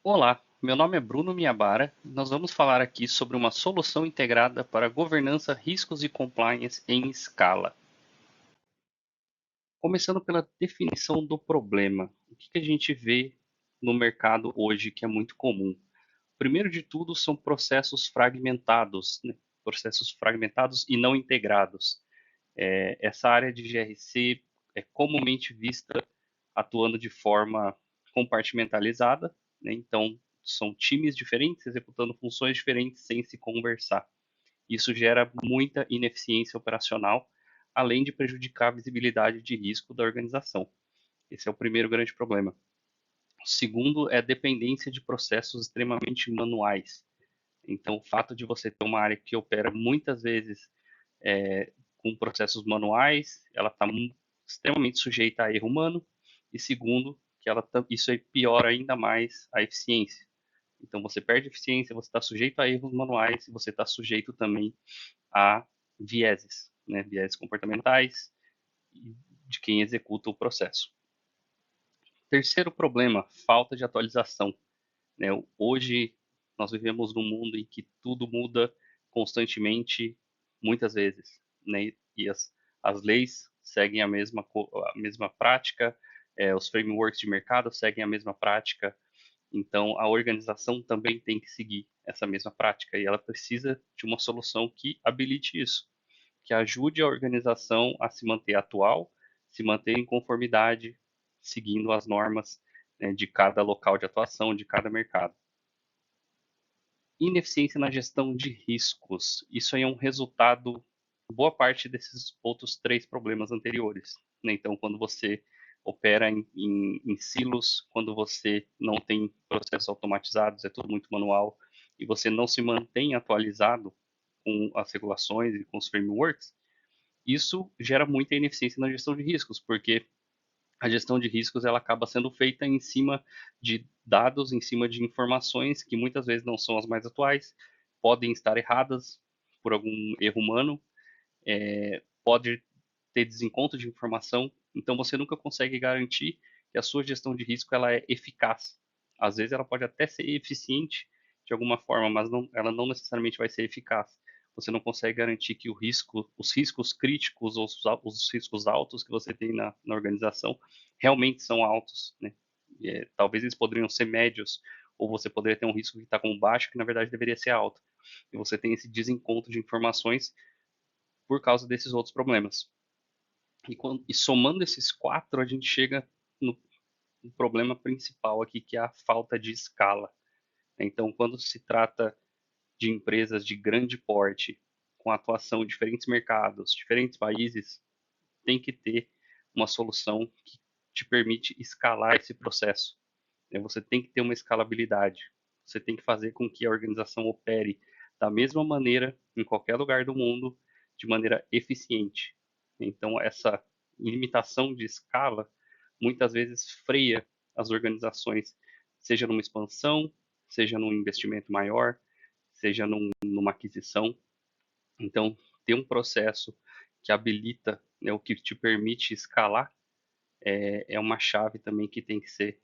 Olá, meu nome é Bruno Miabara e nós vamos falar aqui sobre uma solução integrada para governança, riscos e compliance em escala. Começando pela definição do problema. O que a gente vê no mercado hoje que é muito comum? Primeiro de tudo, são processos fragmentados, né? Processos fragmentados e não integrados. Essa área de GRC é comumente vista atuando de forma compartimentalizada, né? Então, são times diferentes executando funções diferentes sem se conversar. Isso gera muita ineficiência operacional, além de prejudicar a visibilidade de risco da organização. Esse é o primeiro grande problema. O segundo é a dependência de processos extremamente manuais. Então, o fato de você ter uma área que opera muitas vezes com processos manuais, ela está extremamente sujeita a erro humano. E segundo, que isso aí piora ainda mais a eficiência. Então, você perde eficiência, você está sujeito a erros manuais e você está sujeito também a vieses, né? Vieses comportamentais de quem executa o processo. Terceiro problema, falta de atualização, né? Hoje nós vivemos num mundo em que tudo muda constantemente, muitas vezes, né? E as leis seguem a mesma prática, os frameworks de mercado seguem a mesma prática, então a organização também tem que seguir essa mesma prática e ela precisa de uma solução que habilite isso, que ajude a organização a se manter atual, se manter em conformidade, seguindo as normas, né, de cada local de atuação, de cada mercado. Ineficiência na gestão de riscos. Isso aí é um resultado, boa parte desses outros três problemas anteriores, né? Então, quando você opera em silos, quando você não tem processos automatizados, é tudo muito manual, e você não se mantém atualizado com as regulações e com os frameworks, isso gera muita ineficiência na gestão de riscos, porque a gestão de riscos ela acaba sendo feita em cima de dados, em cima de informações que muitas vezes não são as mais atuais, podem estar erradas por algum erro humano, pode ter desencontro de informação, então você nunca consegue garantir que a sua gestão de risco ela é eficaz. Às vezes ela pode até ser eficiente de alguma forma, mas ela não necessariamente vai ser eficaz. Você não consegue garantir que os riscos críticos ou os riscos altos que você tem na organização realmente são altos, né? Talvez eles poderiam ser médios, ou você poderia ter um risco que está como baixo, que na verdade deveria ser alto. E você tem esse desencontro de informações por causa desses outros problemas. E somando esses quatro, a gente chega no problema principal aqui, que é a falta de escala. Então, quando se trata de empresas de grande porte, com atuação em diferentes mercados, diferentes países, tem que ter uma solução que te permite escalar esse processo. Você tem que ter uma escalabilidade. Você tem que fazer com que a organização opere da mesma maneira em qualquer lugar do mundo, de maneira eficiente. Então, essa limitação de escala muitas vezes freia as organizações, seja numa expansão, seja num investimento maior, seja numa aquisição. Então, ter um processo que habilita, né, o que te permite escalar, é uma chave também que tem que ser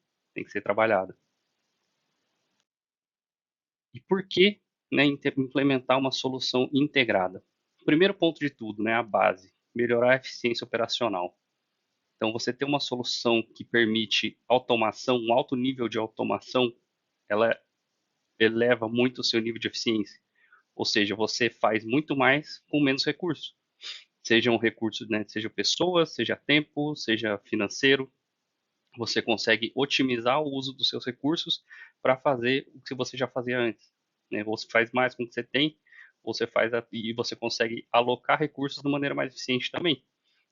trabalhada. E por que, né, implementar uma solução integrada? Primeiro ponto de tudo, né, a base, melhorar a eficiência operacional. Então, você ter uma solução que permite automação, um alto nível de automação, ela eleva muito o seu nível de eficiência. Ou seja, você faz muito mais com menos recursos. Seja um recurso, né, seja pessoas, seja tempo, seja financeiro, você consegue otimizar o uso dos seus recursos para fazer o que você já fazia antes, né? Você faz mais com o que você tem, e você consegue alocar recursos de maneira mais eficiente também.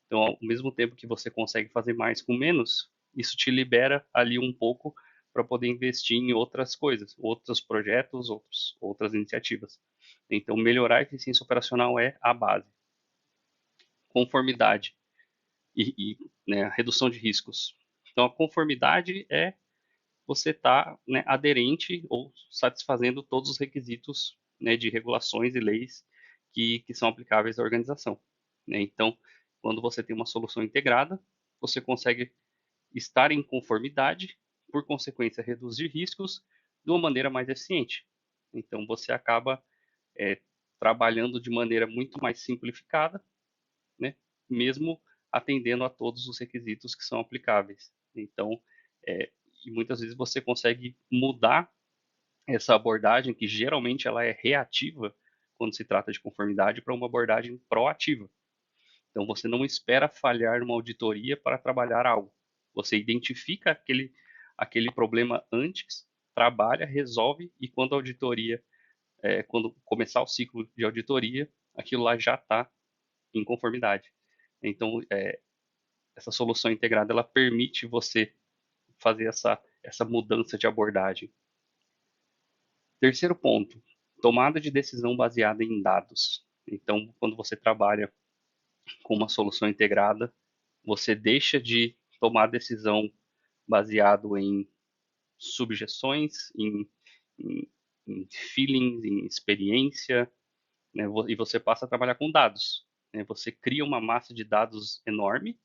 Então, ao mesmo tempo que você consegue fazer mais com menos, isso te libera ali um pouco para poder investir em outras coisas, outros projetos, outras iniciativas. Então, melhorar a eficiência operacional é a base. Conformidade né, redução de riscos. Então, a conformidade é você estar, né, aderente ou satisfazendo todos os requisitos, né, de regulações e leis que são aplicáveis à organização, né? Então, quando você tem uma solução integrada, você consegue estar em conformidade, por consequência, reduzir riscos, de uma maneira mais eficiente. Então, você acaba trabalhando de maneira muito mais simplificada, né? Mesmo atendendo a todos os requisitos que são aplicáveis. Então, e muitas vezes você consegue mudar essa abordagem, que geralmente ela é reativa, quando se trata de conformidade, para uma abordagem proativa. Então, você não espera falhar numa auditoria para trabalhar algo. Você identifica aquele problema antes, trabalha, resolve, e quando a auditoria, quando começar o ciclo de auditoria, aquilo lá já está em conformidade. Então, essa solução integrada, ela permite você fazer essa mudança de abordagem. Terceiro ponto, tomada de decisão baseada em dados. Então, quando você trabalha com uma solução integrada, você deixa de tomar decisão baseado em subjeções, em, em feelings, em experiência, né? E você passa a trabalhar com dados, né? Você cria uma massa de dados enorme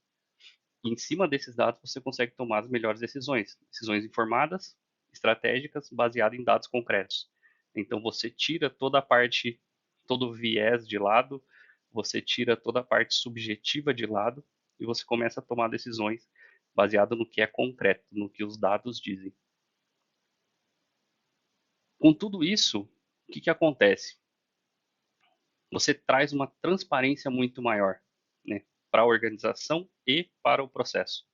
e em cima desses dados você consegue tomar as melhores decisões, decisões informadas, estratégicas, baseadas em dados concretos. Então você tira toda a parte, todo o viés de lado, você tira toda a parte subjetiva de lado e você começa a tomar decisões baseadas no que é concreto, no que os dados dizem. Com tudo isso, o que acontece? Você traz uma transparência muito maior, né, para a organização e para o processo.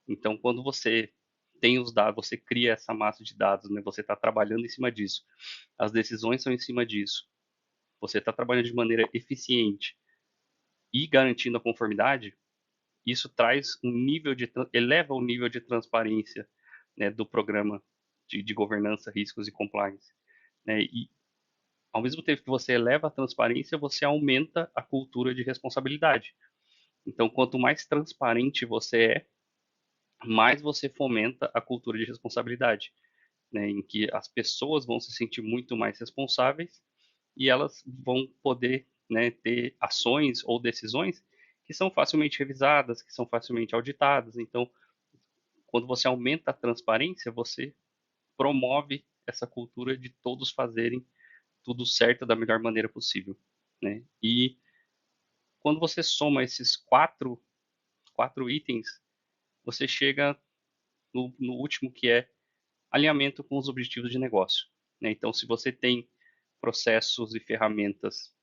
Então, quando você tem os dados, você cria essa massa de dados, né, você está trabalhando em cima disso, as decisões são em cima disso, você está trabalhando de maneira eficiente e garantindo a conformidade, isso traz eleva o nível de transparência, né, do programa de governança, riscos e compliance, né, e ao mesmo tempo que você eleva a transparência, você aumenta a cultura de responsabilidade. Então, quanto mais transparente você mais você fomenta a cultura de responsabilidade, né, em que as pessoas vão se sentir muito mais responsáveis e elas vão poder, né, ter ações ou decisões que são facilmente revisadas, que são facilmente auditadas. Então, quando você aumenta a transparência, você promove essa cultura de todos fazerem tudo certo da melhor maneira possível, né? E quando você soma esses quatro itens, você chega no último, que é alinhamento com os objetivos de negócio, né? Então, se você tem processos e ferramentas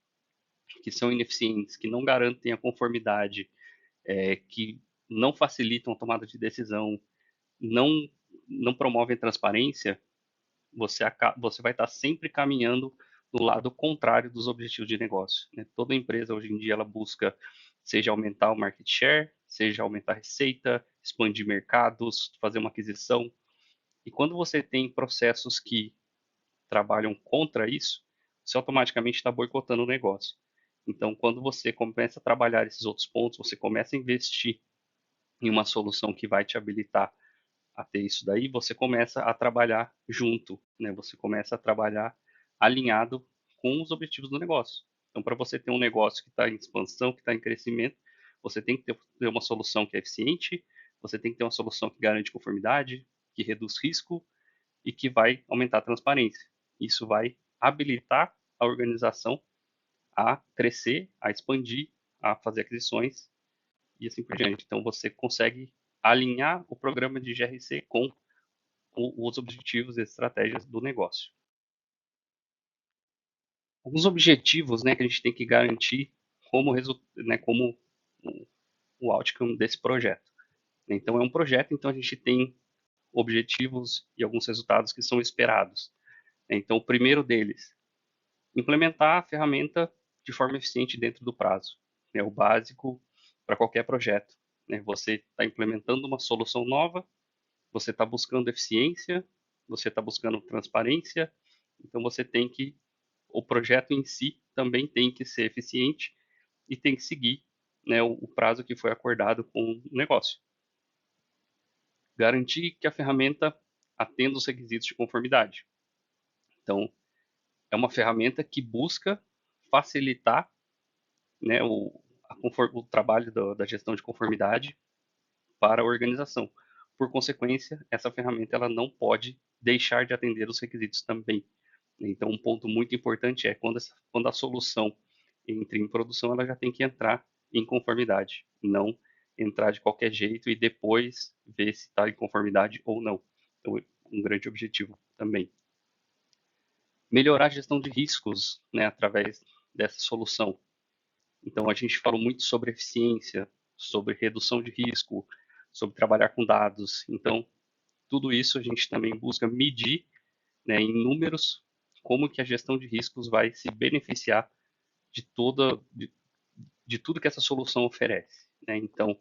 que são ineficientes, que não garantem a conformidade, que não facilitam a tomada de decisão, não não promovem transparência, você vai estar sempre caminhando no lado contrário dos objetivos de negócio, né? Toda empresa hoje em dia ela busca seja aumentar o market share, seja aumentar a receita, expandir mercados, fazer uma aquisição. E quando você tem processos que trabalham contra isso, você automaticamente está boicotando o negócio. Então, quando você começa a trabalhar esses outros pontos, você começa a investir em uma solução que vai te habilitar a ter isso daí, você começa a trabalhar junto, né? Você começa a trabalhar alinhado com os objetivos do negócio. Então, para você ter um negócio que está em expansão, que está em crescimento, você tem que ter uma solução que é eficiente, você tem que ter uma solução que garante conformidade, que reduz risco e que vai aumentar a transparência. Isso vai habilitar a organização a crescer, a expandir, a fazer aquisições e assim por diante. Então, você consegue alinhar o programa de GRC com os objetivos e estratégias do negócio. Alguns objetivos, né, que a gente tem que garantir como o outcome desse projeto. Então, é um projeto, então a gente tem objetivos e alguns resultados que são esperados. Então, o primeiro deles, implementar a ferramenta de forma eficiente dentro do prazo. É o básico para qualquer projeto, né? Você está implementando uma solução nova, você está buscando eficiência, você está buscando transparência, então o projeto em si também tem que ser eficiente e tem que seguir, né, o prazo que foi acordado com o negócio. Garantir que a ferramenta atenda os requisitos de conformidade. Então, é uma ferramenta que busca facilitar, né, o trabalho da gestão de conformidade para a organização. por consequência, essa ferramenta ela não pode deixar de atender os requisitos também. Então, um ponto muito importante é quando a solução entra em produção, ela já tem que entrar em conformidade, não entrar de qualquer jeito e depois ver se está em conformidade ou não. Então, um grande objetivo também. Melhorar a gestão de riscos, né, através dessa solução. Então, a gente falou muito sobre eficiência, sobre redução de risco, sobre trabalhar com dados. Então, tudo isso a gente também busca medir, né, em números como que a gestão de riscos vai se beneficiar de tudo que essa solução oferece. Né? Então,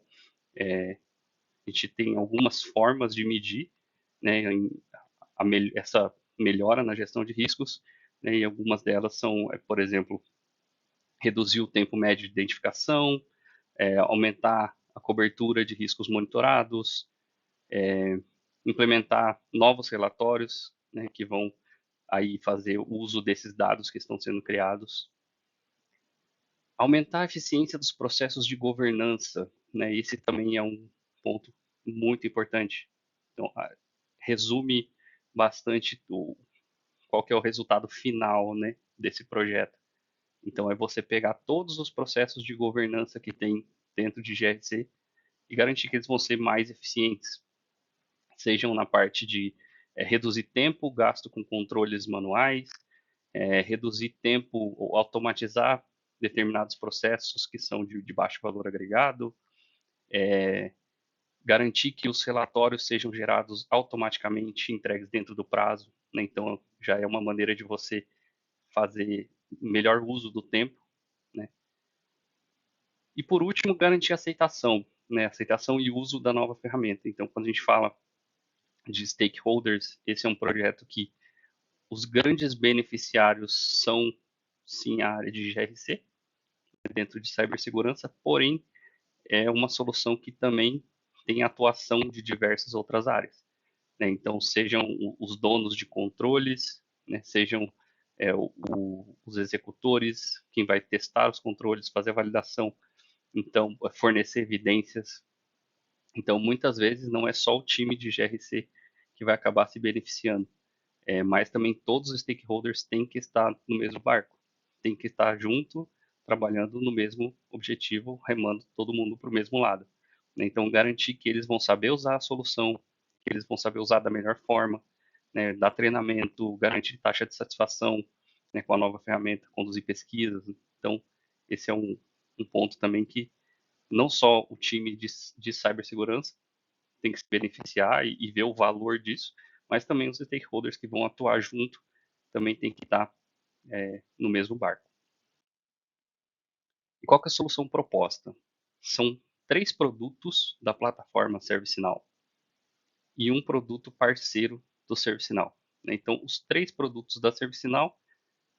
a gente tem algumas formas de medir, né, essa melhora na gestão de riscos, né, e algumas delas são, por exemplo, reduzir o tempo médio de identificação, aumentar a cobertura de riscos monitorados, implementar novos relatórios, né, que vão aí fazer o uso desses dados que estão sendo criados, aumentar a eficiência dos processos de governança, né, esse também é um ponto muito importante. Então, resume bastante qual que é o resultado final, né, desse projeto. Então, é você pegar todos os processos de governança que tem dentro de GRC e garantir que eles vão ser mais eficientes, sejam na parte de reduzir tempo gasto com controles manuais, reduzir tempo ou automatizar determinados processos que são de baixo valor agregado, garantir que os relatórios sejam gerados automaticamente, entregues dentro do prazo. Né? Então, já é uma maneira de você fazer melhor uso do tempo. Né? E, por último, garantir a aceitação, né? Aceitação e uso da nova ferramenta. Então, quando a gente fala de stakeholders, esse é um projeto que os grandes beneficiários são, sim, a área de GRC, dentro de cibersegurança, porém, é uma solução que também tem atuação de diversas outras áreas. Né? Então, sejam os donos de controles, né? Sejam os executores, quem vai testar os controles, fazer a validação, então, fornecer evidências. Então, muitas vezes, não é só o time de GRC que vai acabar se beneficiando, mas também todos os stakeholders têm que estar no mesmo barco, têm que estar junto, trabalhando no mesmo objetivo, remando todo mundo para o mesmo lado. Né? Então, garantir que eles vão saber usar a solução, que eles vão saber usar da melhor forma, né? Dar treinamento, garantir taxa de satisfação, né? Com a nova ferramenta, conduzir pesquisas. Então, esse é um ponto também que não só o time de cibersegurança tem que se beneficiar e ver o valor disso, mas também os stakeholders que vão atuar junto também tem que estar no mesmo barco. E qual que é a solução proposta? São 3 produtos da plataforma ServiceNow e um produto parceiro do ServiceNow. Né? Então, os 3 produtos da ServiceNow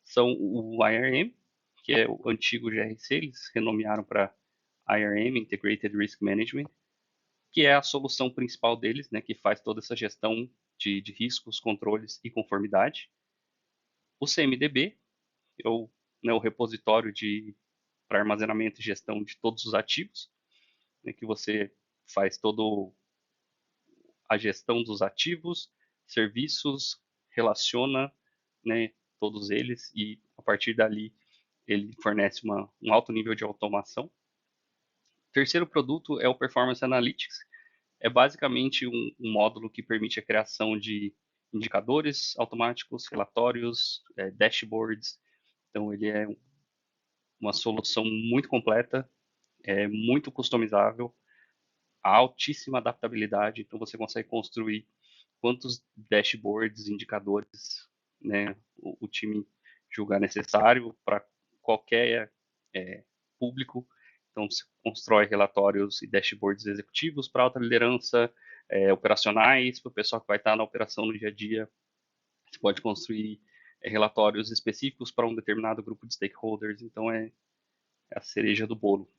são o IRM, que é o antigo GRC, eles renomearam para IRM, Integrated Risk Management, que é a solução principal deles, né, que faz toda essa gestão de riscos, controles e conformidade. O CMDB, é o repositório para armazenamento e gestão de todos os ativos, né, que você faz toda a gestão dos ativos, serviços, relaciona, né, todos eles e a partir dali ele fornece um alto nível de automação. O terceiro produto é o Performance Analytics, é basicamente um módulo que permite a criação de indicadores automáticos, relatórios, dashboards. Então, ele é uma solução muito completa, muito customizável, altíssima adaptabilidade. Então, você consegue construir quantos dashboards, indicadores, né, o time julgar necessário para qualquer público. Então, se constrói relatórios e dashboards executivos para alta liderança, operacionais, para o pessoal que vai estar na operação no dia a dia. Você pode construir relatórios específicos para um determinado grupo de stakeholders. Então, é a cereja do bolo.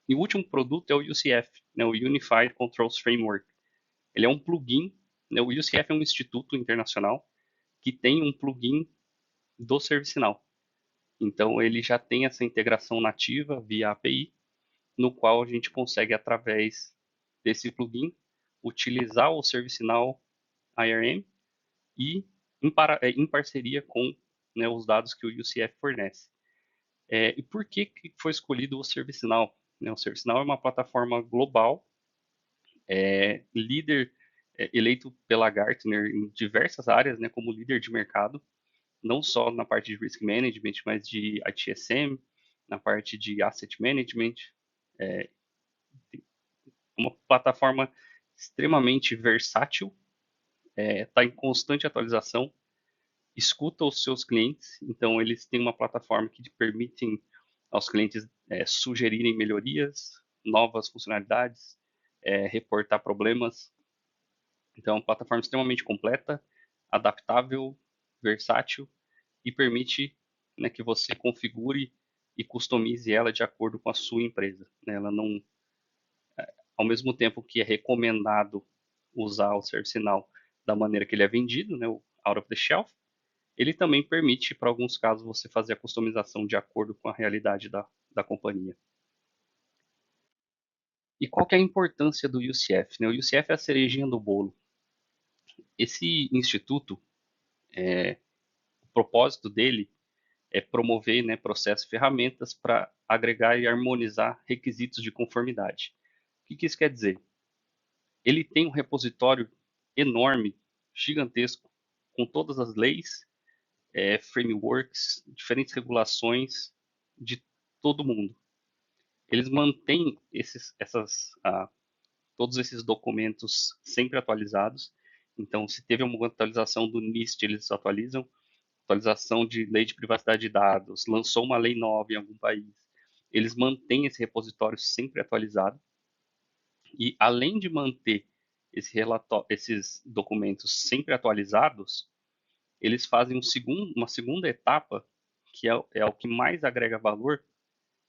E o último produto é o UCF, né, o Unified Controls Framework. Ele é um plugin, né, o UCF é um instituto internacional que tem um plugin do ServiceNow. Então, ele já tem essa integração nativa via API, no qual a gente consegue, através desse plugin, utilizar o ServiceNow IRM e em parceria com, né, os dados que o UCF fornece. E por que foi escolhido o ServiceNow? O ServiceNow é uma plataforma global, líder, eleito pela Gartner em diversas áreas, né, como líder de mercado, não só na parte de Risk Management, mas de ITSM, na parte de Asset Management. Uma plataforma extremamente versátil, está em constante atualização, escuta os seus clientes, então eles têm uma plataforma que permitem aos clientes sugerirem melhorias, novas funcionalidades, reportar problemas. Então, é uma plataforma extremamente completa, adaptável, versátil e permite, né, que você configure e customize ela de acordo com a sua empresa, né? Ela não, ao mesmo tempo que é recomendado usar o ServiceNow da maneira que ele é vendido, né, o out of the shelf, ele também permite, para alguns casos, você fazer a customização de acordo com a realidade da companhia. E qual que é a importância do UCF? Né? O UCF é a cerejinha do bolo. Esse instituto, o propósito dele é promover, né, processos e ferramentas para agregar e harmonizar requisitos de conformidade. O que isso quer dizer? Ele tem um repositório enorme, gigantesco, com todas as leis, frameworks, diferentes regulações de todo mundo. Eles mantêm todos esses documentos sempre atualizados. Então, se teve uma atualização do NIST, eles atualizam. Atualização de lei de privacidade de dados, lançou uma lei nova em algum país. Eles mantêm esse repositório sempre atualizado. E, além de manter esses documentos sempre atualizados, eles fazem uma segunda etapa, que é o que mais agrega valor,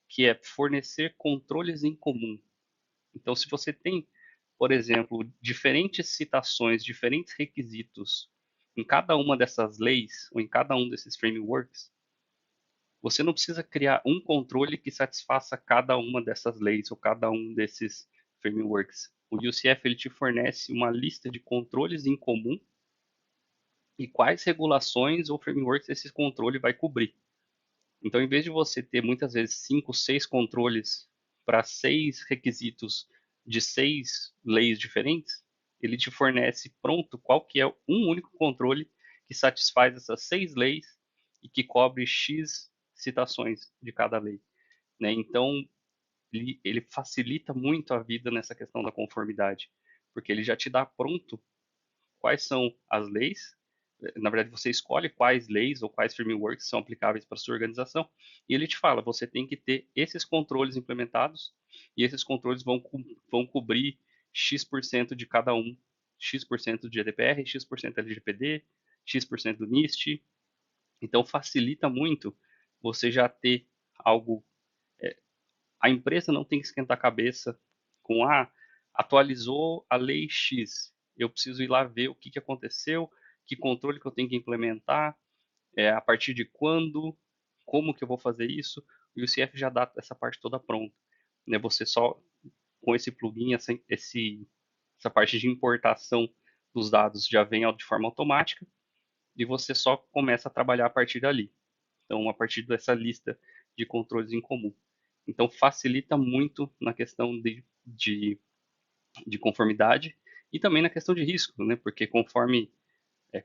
que é fornecer controles em comum. Então, se você tem, por exemplo, diferentes citações, diferentes requisitos em cada uma dessas leis ou em cada um desses frameworks, você não precisa criar um controle que satisfaça cada uma dessas leis ou cada um desses frameworks. O UCF ele te fornece uma lista de controles em comum e quais regulações ou frameworks esse controle vai cobrir. Então, em vez de você ter muitas vezes 5, 6 controles para 6 requisitos de 6 leis diferentes, ele te fornece pronto qual que é um único controle que satisfaz essas 6 leis e que cobre X citações de cada lei, né? Então, ele facilita muito a vida nessa questão da conformidade, porque ele já te dá pronto quais são as leis. Na verdade, você escolhe quais leis ou quais frameworks são aplicáveis para a sua organização, e ele te fala, você tem que ter esses controles implementados, e esses controles vão cobrir X% de cada um, X% de GDPR, X% LGPD, X% do NIST. Então, facilita muito você já ter algo. A empresa não tem que esquentar a cabeça com, atualizou a lei X, eu preciso ir lá ver o que aconteceu, que controle que eu tenho que implementar, a partir de quando, como que eu vou fazer isso. O UCF já dá essa parte toda pronta, né? Você só, com esse plugin, essa parte de importação dos dados já vem de forma automática e você só começa a trabalhar a partir dali. Então, a partir dessa lista de controles em comum. Então, facilita muito na questão de conformidade e também na questão de risco, né? Porque conforme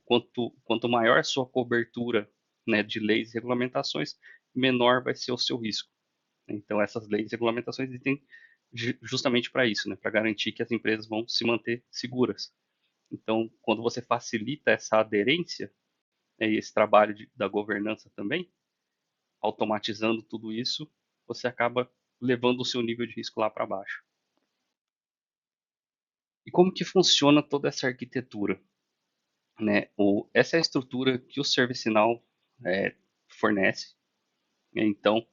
quanto maior a sua cobertura, né, de leis e regulamentações, menor vai ser o seu risco. Então, essas leis e regulamentações existem justamente para isso, né? Para garantir que as empresas vão se manter seguras. Então, quando você facilita essa aderência, né, e esse trabalho da governança também, automatizando tudo isso, você acaba levando o seu nível de risco lá para baixo. E como que funciona toda essa arquitetura? Né? Essa é a estrutura que o ServiceNow fornece. Então,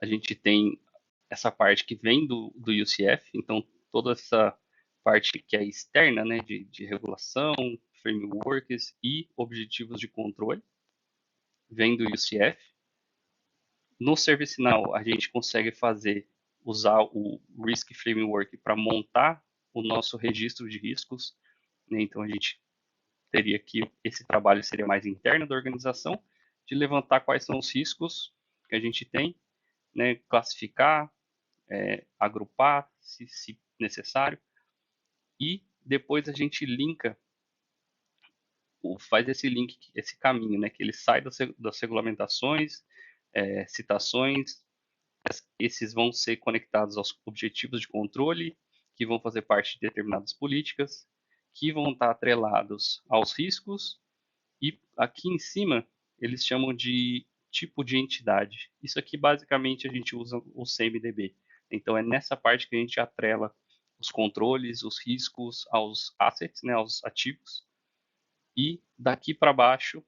a gente tem essa parte que vem do UCF, então toda essa parte que é externa, né, de regulação, frameworks e objetivos de controle, vem do UCF. No ServiceNow, a gente consegue usar o Risk Framework para montar o nosso registro de riscos, né? Então, a gente teria que, esse trabalho seria mais interno da organização, de levantar quais são os riscos que a gente tem, né? Classificar, agrupar, se necessário, e depois a gente faz esse link, esse caminho, né? Que ele sai das regulamentações, citações, esses vão ser conectados aos objetivos de controle, que vão fazer parte de determinadas políticas, que vão estar atrelados aos riscos, e aqui em cima eles chamam de tipo de entidade. Isso aqui basicamente a gente usa o CMDB. Então é nessa parte que a gente atrela os controles, os riscos aos assets, né, aos ativos, e daqui para baixo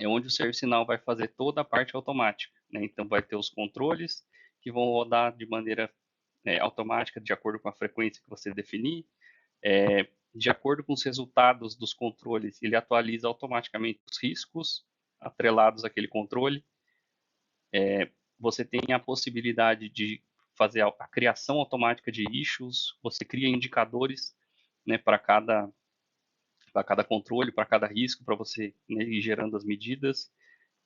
é onde o ServiceNow vai fazer toda a parte automática, né? Então vai ter os controles que vão rodar de maneira automática, de acordo com a frequência que você definir, de acordo com os resultados dos controles, ele atualiza automaticamente os riscos atrelados àquele controle. Você tem a possibilidade de fazer a criação automática de issues, você cria indicadores, né, para cada controle, para cada risco, para você, né, ir gerando as medidas.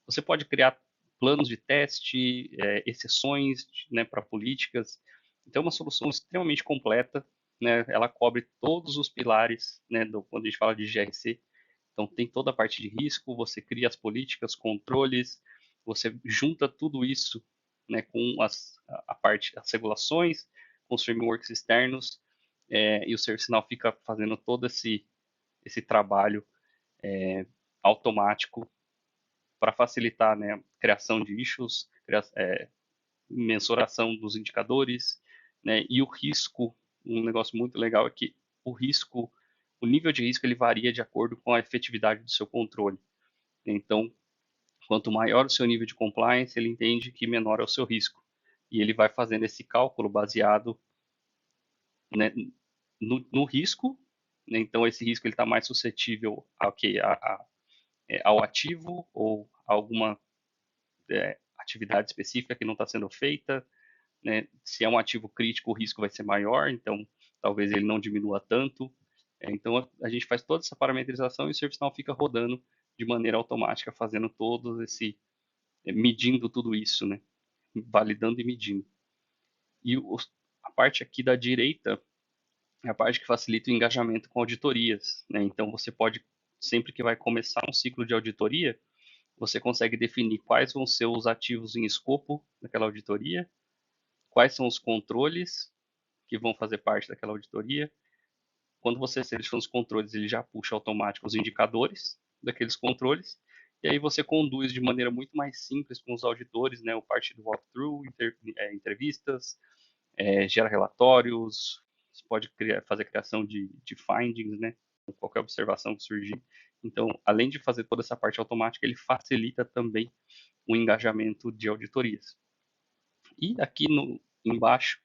Você pode criar planos de teste, exceções, né, para políticas. Então, é uma solução extremamente completa, né? Ela cobre todos os pilares, né, quando a gente fala de GRC. Então, tem toda a parte de risco, você cria as políticas, controles, você junta tudo isso, né, com as regulações, com os frameworks externos, e o ServiceNow fica fazendo todo esse trabalho automático para facilitar, né, a criação de issues, mensuração dos indicadores, né, e o risco. Um negócio muito legal é que o nível de risco ele varia de acordo com a efetividade do seu controle. Então, quanto maior o seu nível de compliance, ele entende que menor é o seu risco. E ele vai fazendo esse cálculo baseado, né, no risco, né? Então esse risco ele está mais suscetível ao ativo ou a alguma atividade específica que não está sendo feita, né? Se é um ativo crítico, o risco vai ser maior, então talvez ele não diminua tanto. Então a gente faz toda essa parametrização e o ServiceNow fica rodando de maneira automática, fazendo medindo tudo isso, né? Validando e medindo. E a parte aqui da direita é a parte que facilita o engajamento com auditorias, né? Então você pode, sempre que vai começar um ciclo de auditoria, você consegue definir quais vão ser os ativos em escopo daquela auditoria, quais são os controles que vão fazer parte daquela auditoria. Quando você seleciona os controles, ele já puxa automático os indicadores daqueles controles, e aí você conduz de maneira muito mais simples com os auditores, né, o parte do walkthrough, entrevistas, gera relatórios, você pode fazer a criação de findings, né, qualquer observação que surgir. Então, além de fazer toda essa parte automática, ele facilita também o engajamento de auditorias. E aqui embaixo,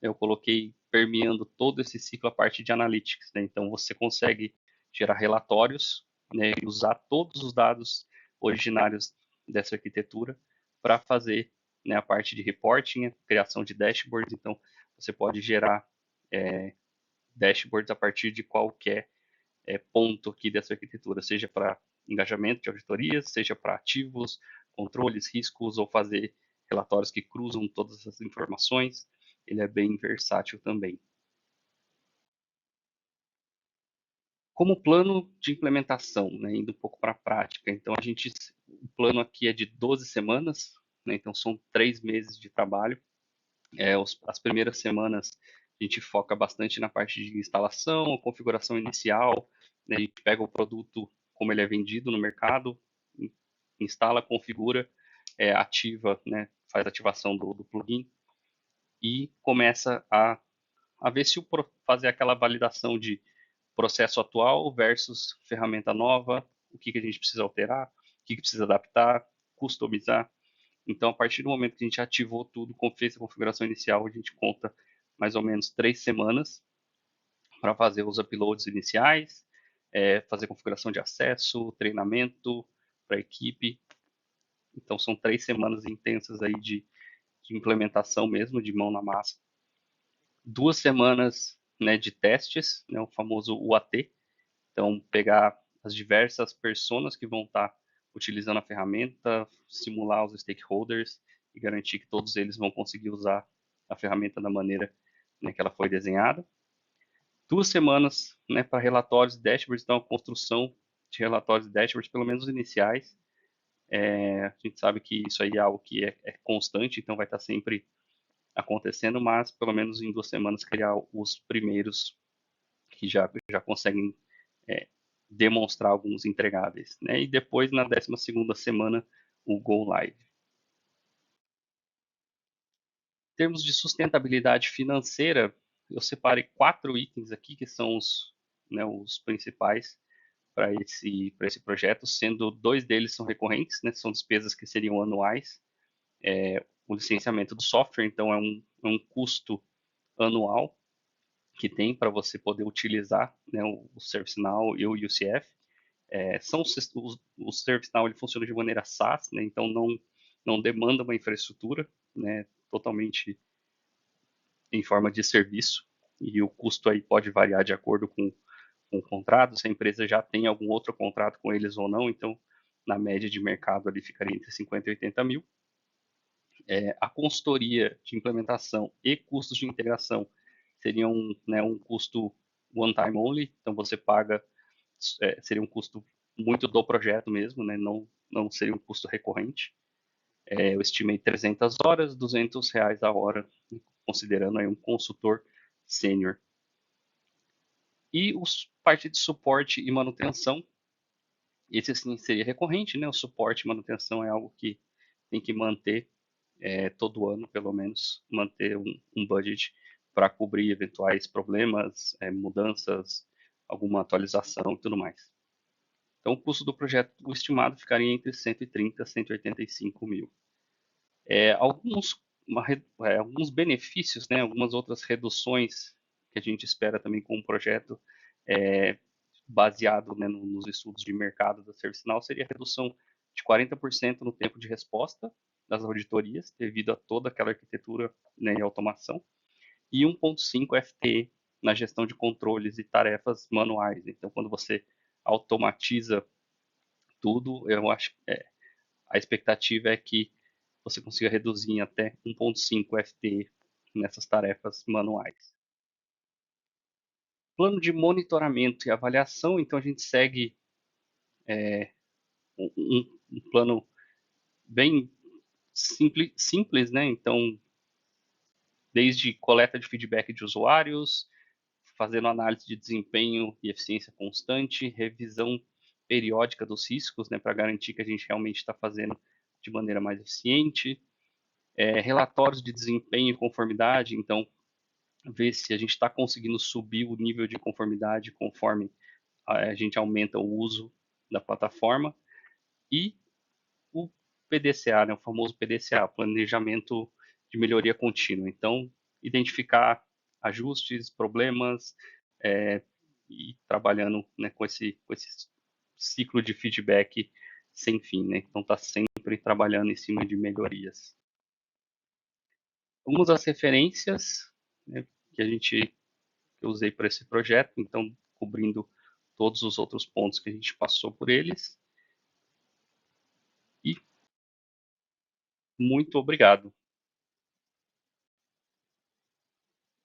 eu coloquei permeando todo esse ciclo a parte de analytics, né? Então, você consegue gerar relatórios, né, e usar todos os dados originários dessa arquitetura para fazer, né, a parte de reporting, a criação de dashboards. Então, você pode gerar dashboards a partir de qualquer ponto aqui dessa arquitetura, seja para engajamento de auditorias, seja para ativos, controles, riscos, ou fazer relatórios que cruzam todas essas informações. Ele é bem versátil também. Como plano de implementação, né, indo um pouco para a prática, então o plano aqui é de 12 semanas, né, então são 3 meses de trabalho. As primeiras semanas a gente foca bastante na parte de instalação, configuração inicial, né, a gente pega o produto como ele é vendido no mercado, instala, configura, ativa, né, faz ativação do plugin e começa a ver se fazer aquela validação de processo atual versus ferramenta nova, o que a gente precisa alterar, o que precisa adaptar, customizar. Então, a partir do momento que a gente ativou tudo, fez a configuração inicial, a gente conta mais ou menos 3 semanas para fazer os uploads iniciais, fazer configuração de acesso, treinamento para a equipe. Então, são 3 semanas intensas aí de implementação mesmo, de mão na massa. 2 semanas né, de testes, né, o famoso UAT. Então, pegar as diversas pessoas que vão estar utilizando a ferramenta, simular os stakeholders e garantir que todos eles vão conseguir usar a ferramenta da maneira, né, que ela foi desenhada. 2 semanas, né, para relatórios e dashboards, então a construção de relatórios e dashboards, pelo menos iniciais. A gente sabe que isso aí é algo que é constante, então vai estar sempre acontecendo, mas pelo menos em 2 semanas criar os primeiros que já conseguem demonstrar alguns entregáveis, né? E depois, na 12ª semana, o Go Live. Em termos de sustentabilidade financeira, eu separei 4 itens aqui, que são os principais para esse projeto, sendo 2 deles são recorrentes, né? São despesas que seriam anuais. O licenciamento do software, então, é um custo anual que tem para você poder utilizar, né, o ServiceNow e o UCF. O ServiceNow ele funciona de maneira SaaS, né, então não demanda uma infraestrutura, né, totalmente em forma de serviço, e o custo aí pode variar de acordo com o contrato, se a empresa já tem algum outro contrato com eles ou não, então na média de mercado ali ficaria entre 50 e 80 mil. A consultoria de implementação e custos de integração seriam, né, um custo one time only, então você paga, seria um custo muito do projeto mesmo, né, não seria um custo recorrente. Eu estimei 300 horas, R$ 200 a hora, considerando aí um consultor sênior. E parte de suporte e manutenção, esse sim seria recorrente, né? O suporte e manutenção é algo que tem que manter todo ano, pelo menos, manter um budget para cobrir eventuais problemas, mudanças, alguma atualização e tudo mais. Então, o custo do projeto, o estimado, ficaria entre 130 a 185 mil. Alguns benefícios, né, algumas outras reduções que a gente espera também com o projeto, baseado, né, nos estudos de mercado da ServiceNow, seria a redução de 40% no tempo de resposta das auditorias, devido a toda aquela arquitetura, né, e automação, e 1.5 FTE na gestão de controles e tarefas manuais. Então, quando você automatiza tudo, eu acho que a expectativa é que você consiga reduzir em até 1.5 FTE nessas tarefas manuais. Plano de monitoramento e avaliação, então a gente segue um plano bem simples, né? Então, desde coleta de feedback de usuários, fazendo análise de desempenho e eficiência constante, revisão periódica dos riscos, né, para garantir que a gente realmente está fazendo de maneira mais eficiente, relatórios de desempenho e conformidade, então ver se a gente está conseguindo subir o nível de conformidade conforme a gente aumenta o uso da plataforma, e o PDCA, né, o famoso PDCA, Planejamento de Melhoria Contínua. Então, identificar ajustes, problemas, e trabalhando, né, com esse ciclo de feedback sem fim, né? Então, está sempre trabalhando em cima de melhorias. Algumas das referências, né, que eu usei para esse projeto, então, cobrindo todos os outros pontos que a gente passou por eles. E muito obrigado.